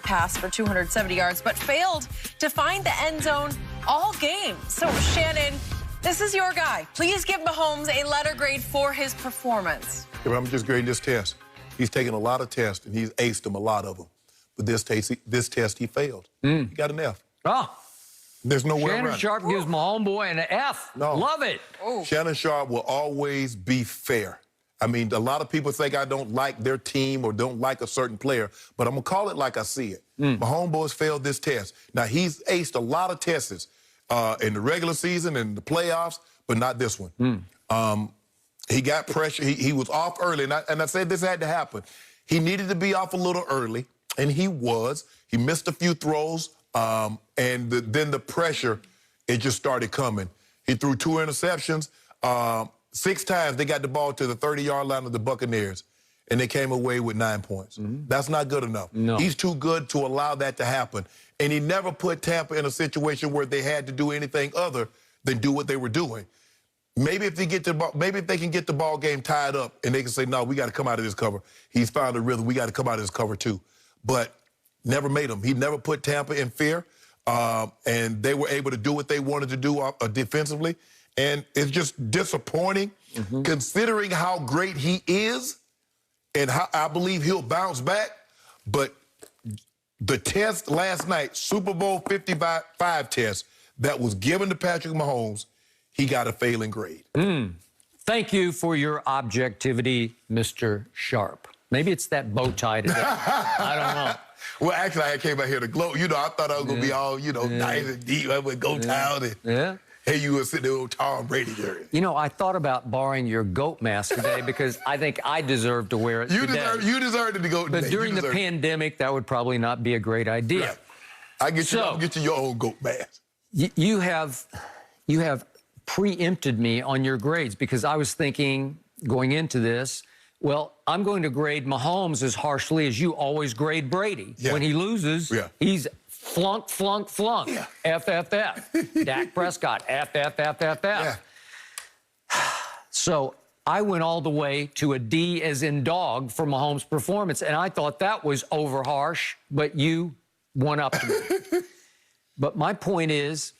pass for 270 yards, but failed to find the end zone all game. So, Shannon, this is your guy. Please give Mahomes a letter grade for his performance. Yeah, I'm just grading this test. He's taken a lot of tests, and he's aced them, a lot of them. But this test, he failed. He got an F. Oh. There's no way around it. Shannon Sharp gives my homeboy an F. No. Love it. Ooh. Shannon Sharp will always be fair. I mean, a lot of people think I don't like their team or don't like a certain player, but I'm going to call it like I see it. My homeboys failed this test. Now, he's aced a lot of tests in the regular season and the playoffs, but not this one. He got pressure. He was off early, and I said this had to happen. He needed to be off a little early, and he was. He missed a few throws, and then the pressure, it just started coming. He threw 2 interceptions. 6 times they got the ball to the 30-yard line of the Buccaneers, and they came away with 9 points. That's not good enough. No. He's too good to allow that to happen. And he never put Tampa in a situation where they had to do anything other than do what they were doing. Maybe if they get the ball, maybe if they can get the ball game tied up and they can say, no, we got to come out of this cover. He's found a rhythm. We got to come out of this cover too. But never made them. He never put Tampa in fear, and they were able to do what they wanted to do defensively. And it's just disappointing considering how great he is and how I believe he'll bounce back. But the test last night, Super Bowl 55 test that was given to Patrick Mahomes, he got a failing grade. Thank you for your objectivity, Mr. Sharp. Maybe it's that bow tie today. I don't know. Well, actually, I came out here to gloat. You know, I thought I was going to be all, nice and deep. I would go down and hey, you were sitting there with Tom Brady jersey. You know, I thought about borrowing your goat mask today because I think I deserve to wear it today. You deserved it to go today. But during the pandemic, that would probably not be a great idea. Right. I'll get you your own goat mask. You have preempted me on your grades because I was thinking going into this, well, I'm going to grade Mahomes as harshly as you always grade Brady. Yeah. When he loses, he's flunk, flunk, flunk. Yeah. F, F, F. Dak Prescott, F, F, F, F, F. Yeah. So I went all the way to a D as in dog for Mahomes' performance, and I thought that was over harsh, but you won up to me. But my point is,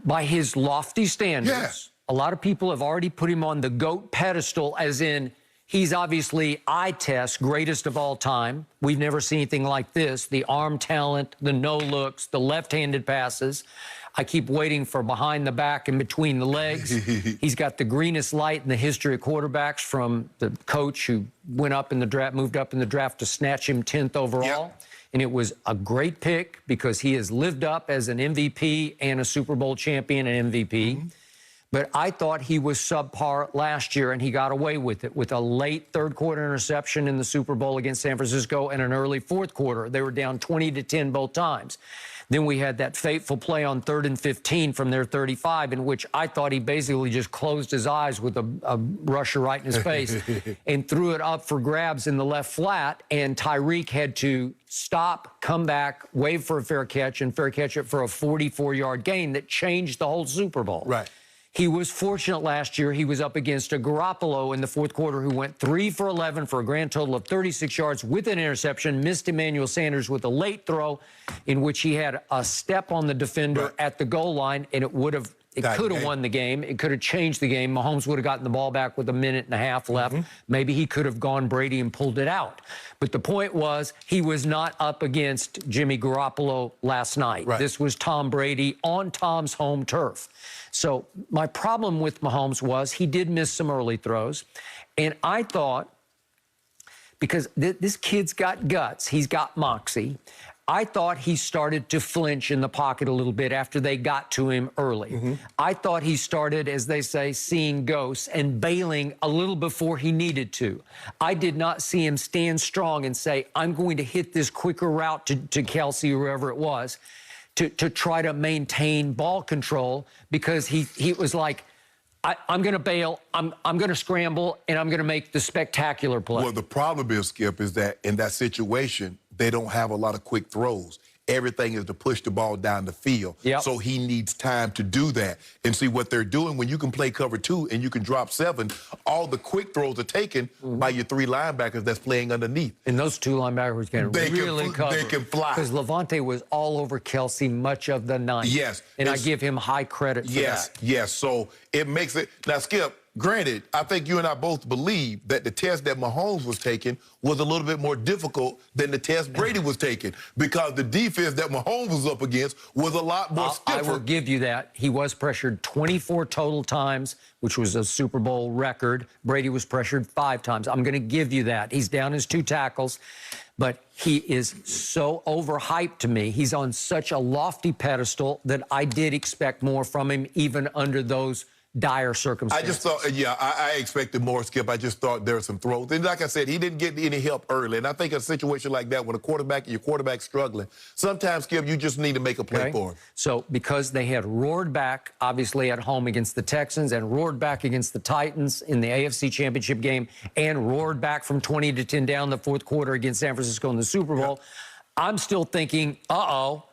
by his lofty standards, a lot of people have already put him on the GOAT pedestal, as in he's obviously eye test, greatest of all time. We've never seen anything like this. The arm talent, the no looks, the left-handed passes. I keep waiting for behind the back and between the legs. He's got the greenest light in the history of quarterbacks from the coach who went up in the draft, moved up in the draft to snatch him 10th overall. Yep. And it was a great pick because he has lived up as an MVP and a Super Bowl champion and MVP. But I thought he was subpar last year, and he got away with it with a late third-quarter interception in the Super Bowl against San Francisco and an early fourth quarter. They were down 20-10 both times. Then we had that fateful play on 3rd and 15 from their 35, in which I thought he basically just closed his eyes with a rusher right in his face and threw it up for grabs in the left flat, and Tyreek had to stop, come back, wave for a fair catch, and fair catch it for a 44-yard gain that changed the whole Super Bowl. Right. He was fortunate last year. He was up against a Garoppolo in the fourth quarter who went 3 for 11 for a grand total of 36 yards with an interception, missed Emmanuel Sanders with a late throw in which he had a step on the defender at the goal line, and it could have won the game. It could have changed the game. Mahomes would have gotten the ball back with 1.5 minutes left. Maybe he could have gone Brady and pulled it out. But the point was, he was not up against Jimmy Garoppolo last night. Right. This was Tom Brady on Tom's home turf. So my problem with Mahomes was he did miss some early throws. And I thought, because this kid's got guts, he's got moxie, I thought he started to flinch in the pocket a little bit after they got to him early. I thought he started, as they say, seeing ghosts and bailing a little before he needed to. I did not see him stand strong and say, I'm going to hit this quicker route to Kelsey or whoever it was to try to maintain ball control, because he was like, I'm going to bail, I'm going to scramble, and I'm going to make the spectacular play. Well, the problem is, Skip, is that in that situation, they don't have a lot of quick throws. everything is to push the ball down the field. Yep. So he needs time to do that. And see what they're doing when you can play cover 2 and you can drop 7, all the quick throws are taken by your 3 linebackers that's playing underneath. And those 2 linebackers can really cover. They can fly. Because Levante was all over Kelsey much of the night. Yes. And I give him high credit for that. Yes. So it makes it. Now, Skip, granted, I think you and I both believe that the test that Mahomes was taking was a little bit more difficult than the test Brady was taking, because the defense that Mahomes was up against was a lot more stiffer. I will give you that. He was pressured 24 total times, which was a Super Bowl record. Brady was pressured 5 times. I'm going to give you that. He's down his 2 tackles, but he is so overhyped to me. He's on such a lofty pedestal that I did expect more from him, even under those dire circumstances. I just thought, I expected more, Skip. I just thought there were some throws. And like I said, he didn't get any help early. And I think a situation like that, when your quarterback's struggling, sometimes, Skip, you just need to make a play for him. So because they had roared back, obviously, at home against the Texans and roared back against the Titans in the AFC Championship game and roared back from 20-10 down the 4th quarter against San Francisco in the Super Bowl, I'm still thinking,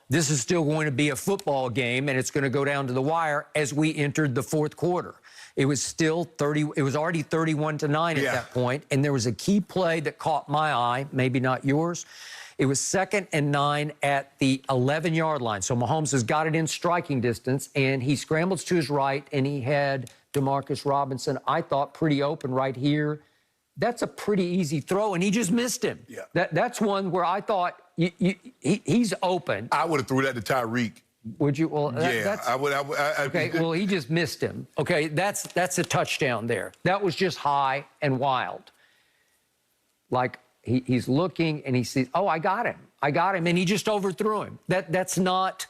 this is still going to be a football game, and it's going to go down to the wire as we entered the 4th quarter. It was still it was already 31-9 at that point, and there was a key play that caught my eye, maybe not yours. It was 2nd and 9 at the 11-yard line. So Mahomes has got it in striking distance, and he scrambles to his right, and he had Demarcus Robinson, I thought, pretty open right here. That's a pretty easy throw, and he just missed him. Yeah. That's one where I thought he's open. I would have threw that to Tyreek. Would you? Well, I would. Okay, well, he just missed him. Okay, that's a touchdown there. That was just high and wild. Like, he's looking, and he sees, I got him, and he just overthrew him. That's not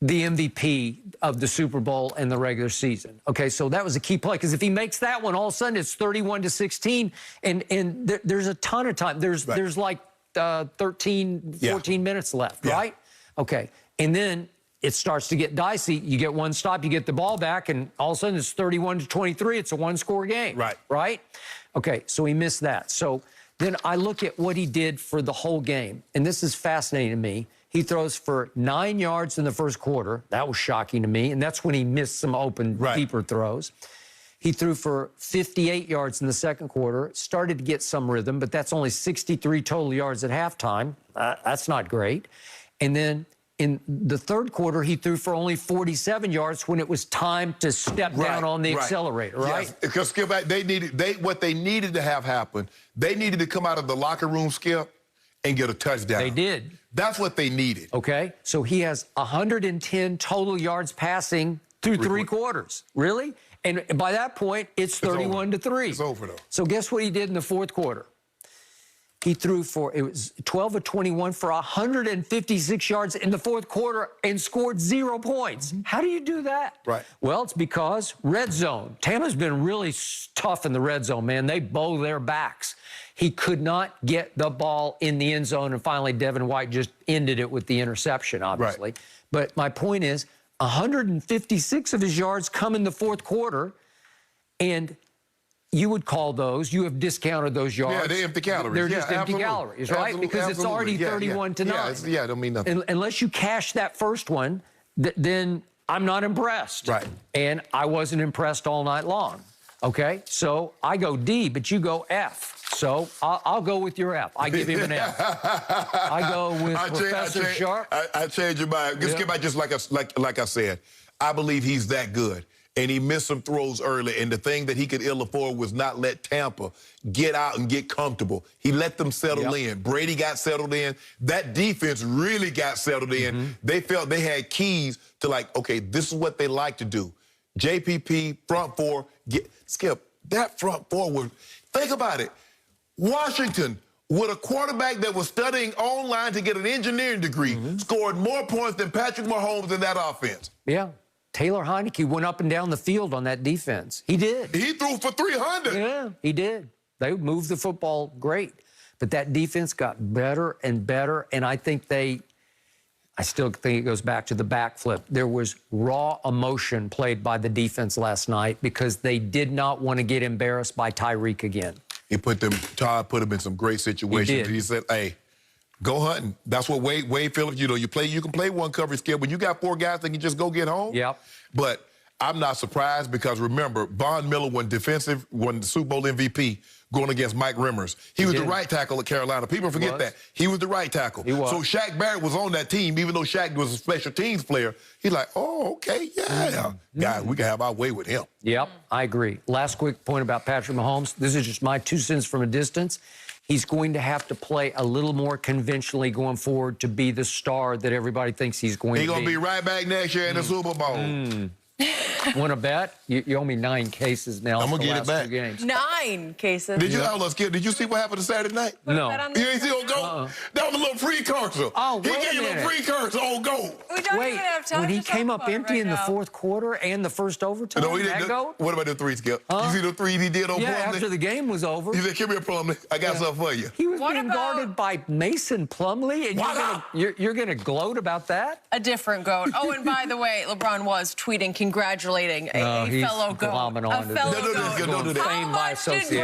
the MVP of the Super Bowl and the regular season. Okay, so that was a key play, because if he makes that one, all of a sudden it's 31-16, and there's a ton of time. There's like 13, 14 minutes left, right? Okay, and then it starts to get dicey. You get one stop, you get the ball back, and all of a sudden it's 31-23. It's a 1-score game, right? Okay, so he missed that. So then I look at what he did for the whole game, and this is fascinating to me. He throws for 9 yards in the 1st quarter. That was shocking to me, and that's when he missed some open, deeper throws. He threw for 58 yards in the 2nd quarter, started to get some rhythm, but that's only 63 total yards at halftime. That's not great. And then in the 3rd quarter, he threw for only 47 yards when it was time to step down on the accelerator, right? Yes, because, Skip, what they needed to have happen, they needed to come out of the locker room, Skip, and get a touchdown. They did. That's what they needed. Okay, so he has 110 total yards passing through 3 quarters. Really? And by that point, it's 31-3. It's over, though. So guess what he did in the 4th quarter? He threw it was 12 of 21 for 156 yards in the 4th quarter and scored 0 points. How do you do that? Right. Well, it's because red zone. Tampa's been really tough in the red zone, man. They bow their backs. He could not get the ball in the end zone, and finally Devin White just ended it with the interception, obviously. Right. But my point is, 156 of his yards come in the 4th quarter, and you would call those, you have discounted those yards. Yeah, they're empty calories. They're just empty calories, right? Because it's already 31-9. Yeah, it don't mean nothing. Unless you cash that first one, then I'm not impressed. Right. And I wasn't impressed all night long. Okay? So I go D, but you go F. So I'll go with your F. I give him an F. I go with Professor Sharp. I changed your mind. Just like I said, I believe he's that good. And he missed some throws early, and the thing that he could ill afford was not let Tampa get out and get comfortable. He let them settle in. Brady got settled in. That defense really got settled in. They felt they had keys to, like, okay, this is what they like to do. JPP, front 4, Skip, that front 4 was, think about it. Washington, with a quarterback that was studying online to get an engineering degree, scored more points than Patrick Mahomes in that offense. Yeah. Taylor Heineke went up and down the field on that defense. He did. He threw for 300. Yeah, he did. They moved the football great. But that defense got better and better, and I still think it goes back to the backflip. There was raw emotion played by the defense last night because they did not want to get embarrassed by Tyreek again. Todd put him in some great situations. He said, hey, Go hunting. That's what Wade Phillips, you can play one coverage skill, but you got 4 guys that can just go get home. Yep. But I'm not surprised because remember, Von Miller won the Super Bowl MVP going against Mike Remmers. He was the right tackle at Carolina. People forget that. He was the right tackle. He was. So Shaq Barrett was on that team, even though Shaq was a special teams player. He's like, oh, okay, yeah. Guys, we can have our way with him. Yep, I agree. Last quick point about Patrick Mahomes. This is just my 2 cents from a distance. He's going to have to play a little more conventionally going forward to be the star that everybody thinks he's going to be. He's going to be right back next year in the Super Bowl. Want to bet? You owe me 9 cases now. I'm going to get it back. 2 games. 9 cases. Did you see what happened Saturday night? No. You ain't see on GOAT? That was a little precursor. Oh, he wait gave a you a minute. precursor on GOAT. We don't Wait, even have time when he to came talk up about it empty right in the now. 4th quarter and the first overtime, No, he that didn't. GOAT? What about the 3, Skip? You see the 3 he did on Yeah, Plumlee? after the game was over. He said, come here, Plumlee. I got something for you. He was What being about- guarded by Mason Plumlee, and you're gonna gloat about that? A different GOAT. Oh, and by the way, LeBron was tweeting, congratulating a he's fellow GOAT. glomming A onto this. fellow No, GOAT. don't do that. How Fame by much did association.